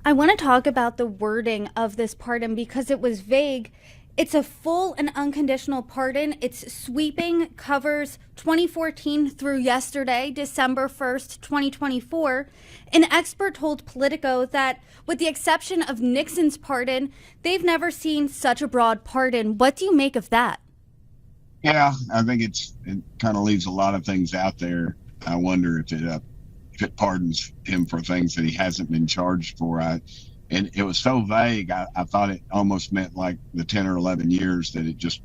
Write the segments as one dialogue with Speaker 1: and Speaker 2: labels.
Speaker 1: I want to talk about the wording of this pardon because it was vague. It's a full and unconditional pardon. It's sweeping, covers 2014 through yesterday, December 1st, 2024. An expert told Politico that, with the exception of Nixon's pardon, they've never seen such a broad pardon. What do you make of that?
Speaker 2: Yeah, I think it kind of leaves a lot of things out there. I wonder if it pardons him for things that he hasn't been charged for. And it was so vague. I thought it almost meant like the 10 or 11 years, that it just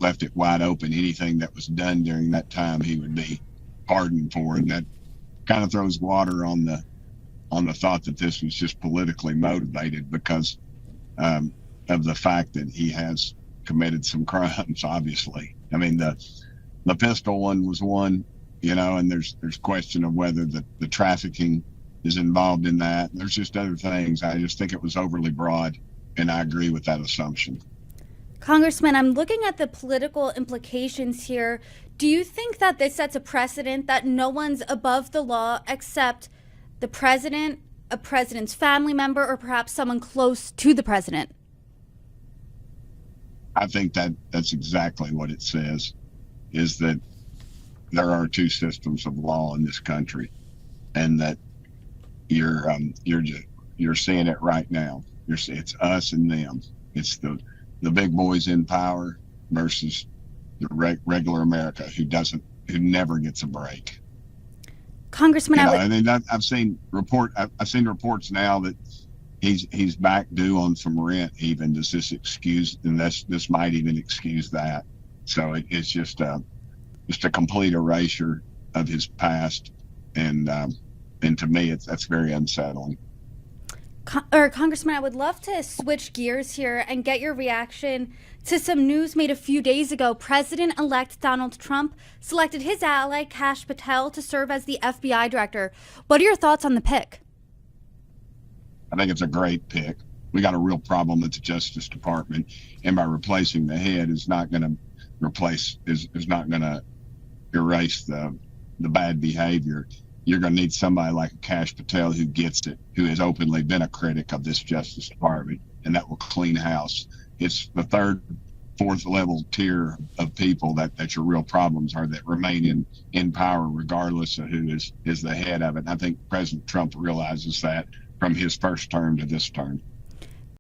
Speaker 2: left it wide open. Anything that was done during that time, he would be pardoned for, and that kind of throws water on the thought that this was just politically motivated because of the fact that he has committed some crimes. Obviously, I mean the pistol one was one, and there's question of whether the trafficking is involved in that. There's just other things. I just think it was overly broad, and I agree with that assumption.
Speaker 1: Congressman, I'm looking at the political implications here. Do you think that this sets a precedent that no one's above the law except the president, a president's family member, or perhaps someone close to the president?
Speaker 2: I think that's exactly what it says, is that there are two systems of law in this country, and that you're seeing it right now. It's us and them. It's the big boys in power versus the regular America who never gets a break.
Speaker 1: Congressman,
Speaker 2: I've seen reports now that he's back due on some rent. Even does this excuse? And this might even excuse that. So it's just a complete erasure of his past, and to me, that's very unsettling.
Speaker 1: Congressman, I would love to switch gears here and get your reaction to some news made a few days ago. President-elect Donald Trump selected his ally, Kash Patel, to serve as the FBI director. What are your thoughts on the pick?
Speaker 2: I think it's a great pick. We got a real problem at the Justice Department, and by replacing the head is not going to erase the bad behavior. You're going to need somebody like Kash Patel who gets it, who has openly been a critic of this Justice Department, and that will clean house. It's the third, fourth level tier of people that your real problems are, that remain in power regardless of who is the head of it. And I think President Trump realizes that from his first term to this term.